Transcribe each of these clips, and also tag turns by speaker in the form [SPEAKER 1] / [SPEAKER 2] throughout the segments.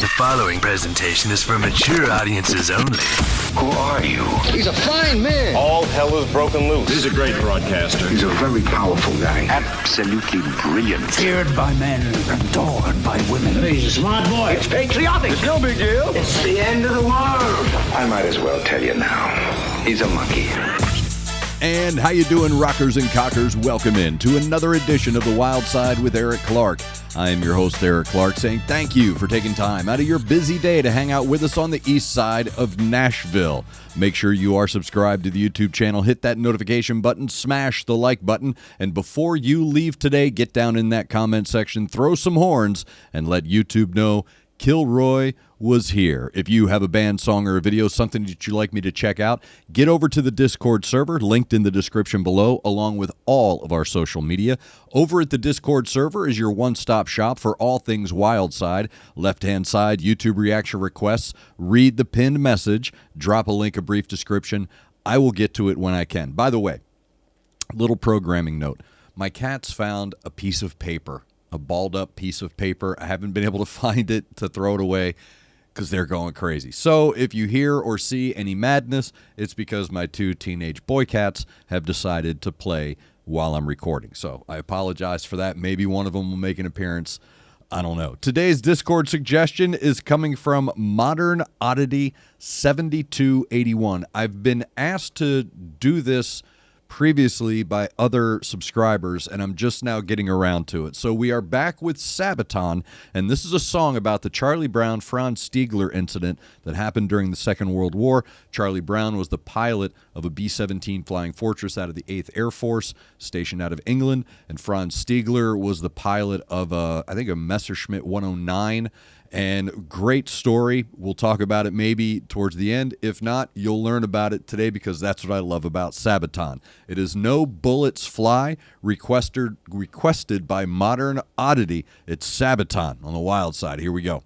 [SPEAKER 1] The following presentation is for mature audiences only.
[SPEAKER 2] Who are you?
[SPEAKER 3] He's a fine man.
[SPEAKER 4] All hell is broken loose.
[SPEAKER 5] He's a great broadcaster.
[SPEAKER 2] He's a very powerful guy.
[SPEAKER 3] Absolutely brilliant.
[SPEAKER 6] Feared by men, adored by women.
[SPEAKER 3] He's a smart boy. It's patriotic.
[SPEAKER 5] It's no big deal.
[SPEAKER 3] It's the end of the world.
[SPEAKER 2] I might as well tell you now. He's a monkey.
[SPEAKER 7] And how you doing, rockers and cockers? Welcome in to another edition of The Wyldeside with Eric Clark. I am your host, Eric Clark, saying thank you for taking time out of your busy day to hang out with us on the east side of Nashville. Make sure you are subscribed to the YouTube channel, hit that notification button, smash the like button, and before you leave today, get down in that comment section, throw some horns, and let YouTube know Kilroy was here. If you have a band, song, or a video, something that you'd like me to check out, get over to the Discord server, linked in the description below, along with all of our social media. Over at the Discord server is your one-stop shop for all things Wyldeside. Left-hand side, YouTube reaction requests. Read the pinned message. Drop a link, a brief description. I will get to it when I can. By the way, little programming note. My cats found a piece of paper, a balled-up piece of paper. I haven't been able to find it to throw it away because they're going crazy. So if you hear or see any madness, it's because my two teenage boy cats have decided to play while I'm recording. So I apologize for that. Maybe one of them will make an appearance. I don't know. Today's Discord suggestion is coming from Modern Oddity 7281. I've been asked to do this previously by other subscribers, and I'm just now getting around to it. So we are back with Sabaton, and this is a song about the Charlie Brown, Franz Stiegler incident that happened during the Second World War. Charlie Brown was the pilot of a B-17 Flying Fortress out of the 8th Air Force, stationed out of England, and Franz Stiegler was the pilot of, I think, a Messerschmitt 109, and great story. We'll talk about it maybe towards the end. If not, you'll learn about it today because that's what I love about Sabaton. It is No Bullets Fly, requested by Modern Oddity. It's Sabaton on the Wyldeside. Here we go.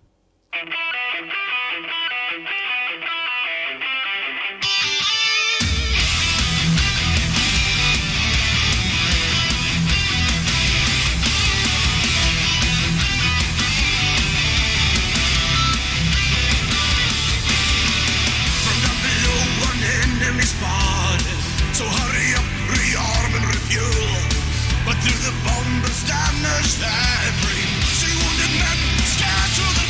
[SPEAKER 8] So hurry up, rearm and refuel. But through the bombers damners that bring, see wounded men scattered through the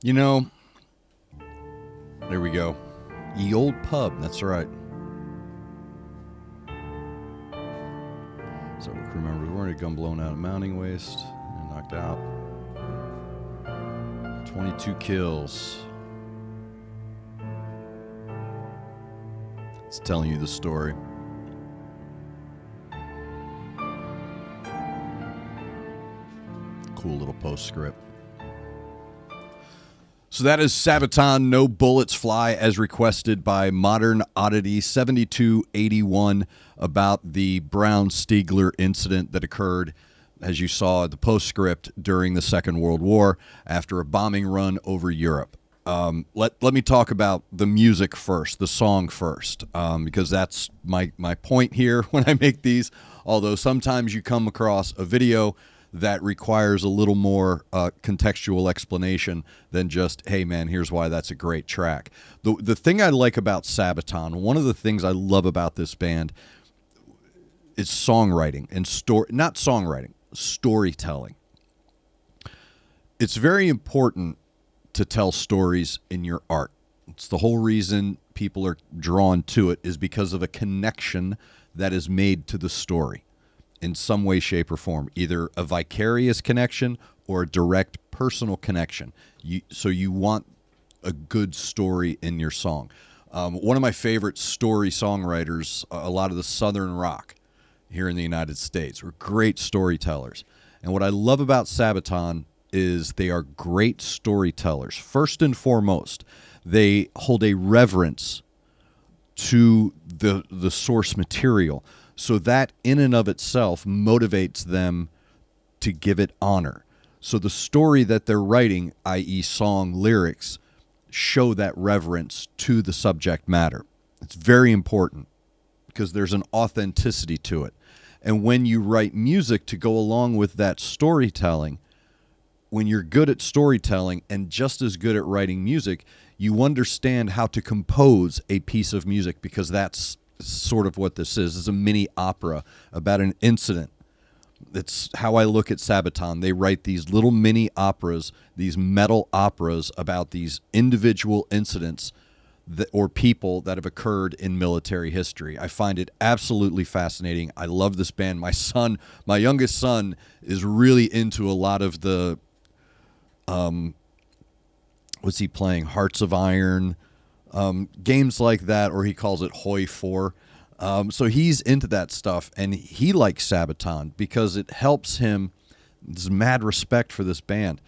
[SPEAKER 7] You know, there we go. Ye Old Pub, that's right. So the crew members wearing a gun blown out of mounting waist and knocked out. 22 kills. It's telling you the story. Cool little postscript. So that is Sabaton, No Bullets Fly, as requested by Modern Oddity 7281, about the Brown Stiegler incident that occurred, as you saw, the postscript during the Second World War after a bombing run over Europe. Let me talk about the music first, the song first, because that's my point here when I make these, although sometimes you come across a video that requires a little more contextual explanation than just, hey, man, here's why that's a great track. The thing I like about Sabaton, one of the things I love about this band is songwriting and storytelling. It's very important to tell stories in your art. It's the whole reason people are drawn to it, is because of a connection that is made to the story in some way, shape, or form, either a vicarious connection or a direct personal connection. So you want a good story in your song. One of my favorite story songwriters, a lot of the Southern rock here in the United States, were great storytellers. And what I love about Sabaton is they are great storytellers. First and foremost, they hold a reverence to the source material. So that in and of itself motivates them to give it honor. So the story that they're writing, i.e. song lyrics, show that reverence to the subject matter. It's very important because there's an authenticity to it. And when you write music to go along with that storytelling, when you're good at storytelling and just as good at writing music, you understand how to compose a piece of music, because that's sort of what this is. It's a mini opera about an incident. That's how I look at Sabaton. They write these little mini operas, these metal operas about these individual incidents or people that have occurred in military history. I find it absolutely fascinating. I love this band. My youngest son, is really into a lot of the, what's he playing? Hearts of Iron, games like that, or he calls it Hoi 4. So he's into that stuff, and he likes Sabaton because it helps him. There's mad respect for this band.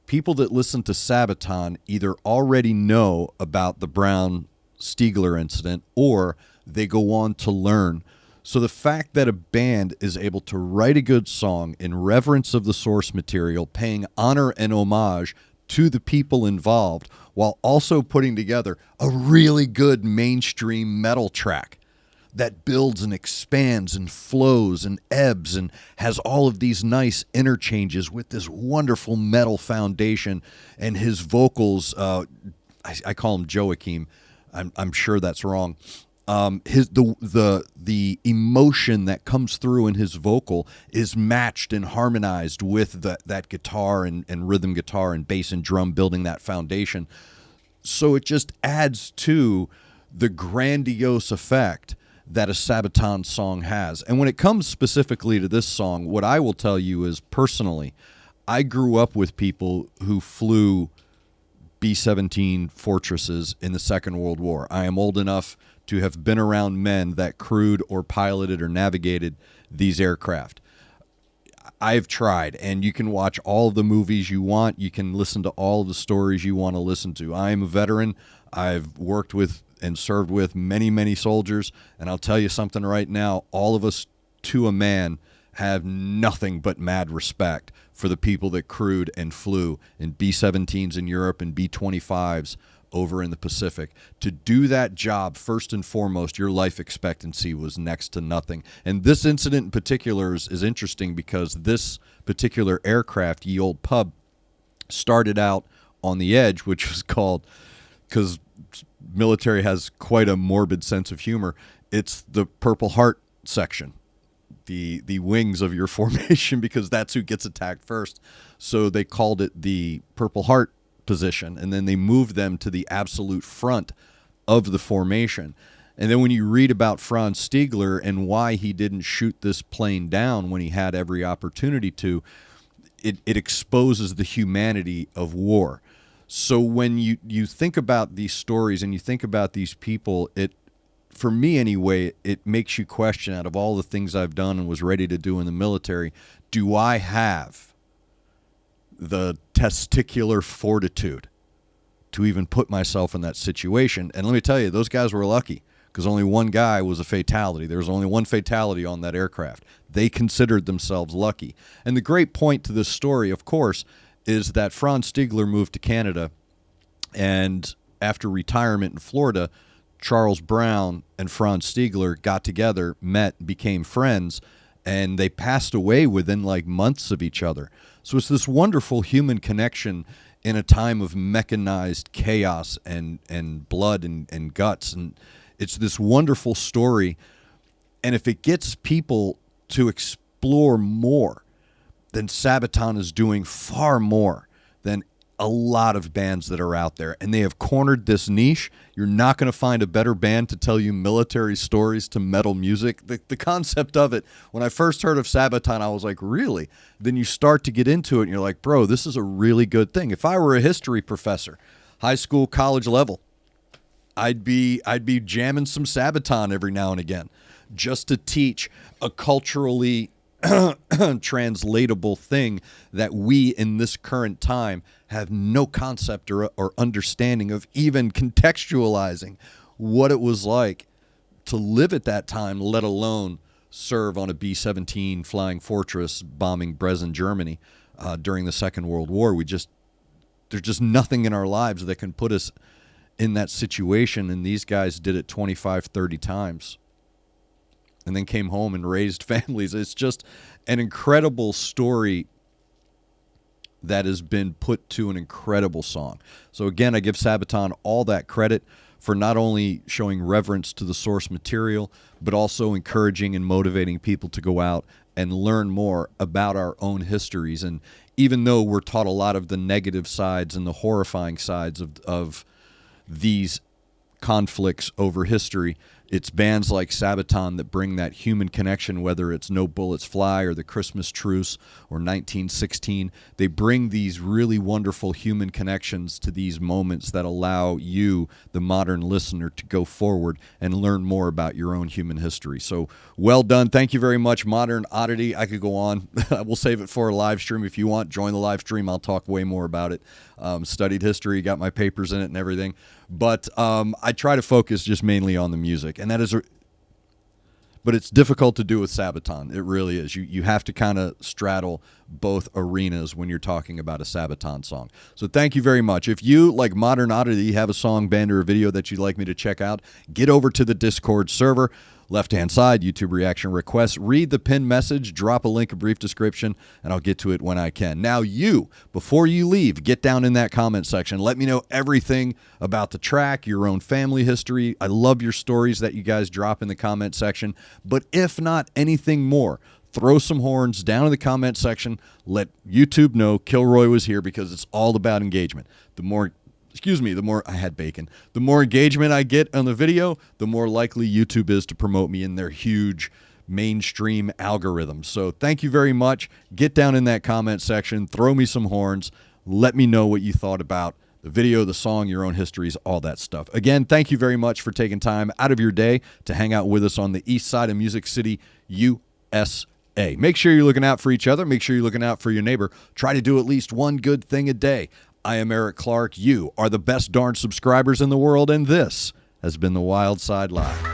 [SPEAKER 7] People that listen to Sabaton either already know about the Brown Stiegler incident, or they go on to learn. So the fact that a band is able to write a good song in reverence of the source material, paying honor and homage to the people involved, while also putting together a really good mainstream metal track that builds and expands and flows and ebbs and has all of these nice interchanges with this wonderful metal foundation, and his vocals, I call him Joachim, I'm sure that's wrong. The emotion that comes through in his vocal is matched and harmonized with that guitar and rhythm guitar and bass and drum, building that foundation. So it just adds to the grandiose effect that a Sabaton song has. And when it comes specifically to this song, what I will tell you is, personally, I grew up with people who flew B-17 Fortresses in the Second World War. I am old enough to have been around men that crewed or piloted or navigated these aircraft. I've tried, and you can watch all of the movies you want. You can listen to all of the stories you want to listen to. I am a veteran. I've worked with and served with many, many soldiers, and I'll tell you something right now, all of us to a man have nothing but mad respect for the people that crewed and flew in B-17s in Europe and B-25s over in the Pacific. To do that job, first and foremost, your life expectancy was next to nothing. And this incident in particular is interesting because this particular aircraft, Ye Old Pub, started out on the edge, which was called, because military has quite a morbid sense of humor, it's the Purple Heart section, the wings of your formation, because that's who gets attacked first. So they called it the Purple Heart position, and then they moved them to the absolute front of the formation. And then when you read about Franz Stiegler and why he didn't shoot this plane down when he had every opportunity to, it exposes the humanity of war. So when you think about these stories and you think about these people, for me anyway, it makes you question, out of all the things I've done and was ready to do in the military, do I have the testicular fortitude to even put myself in that situation? And let me tell you, those guys were lucky, because only one guy was a fatality. There was only one fatality on that aircraft. They considered themselves lucky. And the great point to this story, of course, is that Franz Stiegler moved to Canada, and after retirement in Florida, Charles Brown and Franz Stiegler got together, met, became friends, and they passed away within like months of each other. So it's this wonderful human connection in a time of mechanized chaos and blood and guts. And it's this wonderful story. And if it gets people to explore more, then Sabaton is doing far more than a lot of bands that are out there. And they have cornered this niche. You're not going to find a better band to tell you military stories to metal music. The concept of it, when I first heard of Sabaton, I was like, really? Then you start to get into it and you're like, bro, this is a really good thing. If I were a history professor, high school, college level, I'd be jamming some Sabaton every now and again just to teach a culturally translatable thing that we in this current time have no concept or understanding of, even contextualizing what it was like to live at that time, let alone serve on a B-17 Flying Fortress bombing Brezin, Germany during the Second World War. There's just nothing in our lives that can put us in that situation, and these guys did it 25, 30 times and then came home and raised families. It's just an incredible story that has been put to an incredible song. So again, I give Sabaton all that credit for not only showing reverence to the source material, but also encouraging and motivating people to go out and learn more about our own histories. And even though we're taught a lot of the negative sides and the horrifying sides of these conflicts over history, it's bands like Sabaton that bring that human connection, whether it's No Bullets Fly or the Christmas Truce or 1916. They bring these really wonderful human connections to these moments that allow you, the modern listener, to go forward and learn more about your own human history. So well done. Thank you very much, Modern Oddity. I could go on. We'll save it for a live stream if you want. Join the live stream. I'll talk way more about it. Studied history, got my papers in it and everything. But I try to focus just mainly on the music, and that is, but it's difficult to do with Sabaton. It really is. You have to kind of straddle both arenas when you're talking about a Sabaton song. So thank you very much. If you, like Modern Oddity, have a song, band, or a video that you'd like me to check out, get over to the Discord server. Left-hand side, YouTube reaction requests. Read the pinned message, drop a link, a brief description, and I'll get to it when I can. Now before you leave, get down in that comment section. Let me know everything about the track, your own family history. I love your stories that you guys drop in the comment section. But if not anything more, throw some horns down in the comment section. Let YouTube know Kilroy was here, because it's all about engagement. The more engagement I get on the video, the more likely YouTube is to promote me in their huge mainstream algorithm. So thank you very much. Get down in that comment section, throw me some horns, let me know what you thought about the video, the song, your own histories, all that stuff. Again, thank you very much for taking time out of your day to hang out with us on the east side of Music City, USA. Make sure you're looking out for each other. Make sure you're looking out for your neighbor. Try to do at least one good thing a day. I am Eric Clark. You are the best darn subscribers in the world, and this has been the Wyldeside Live.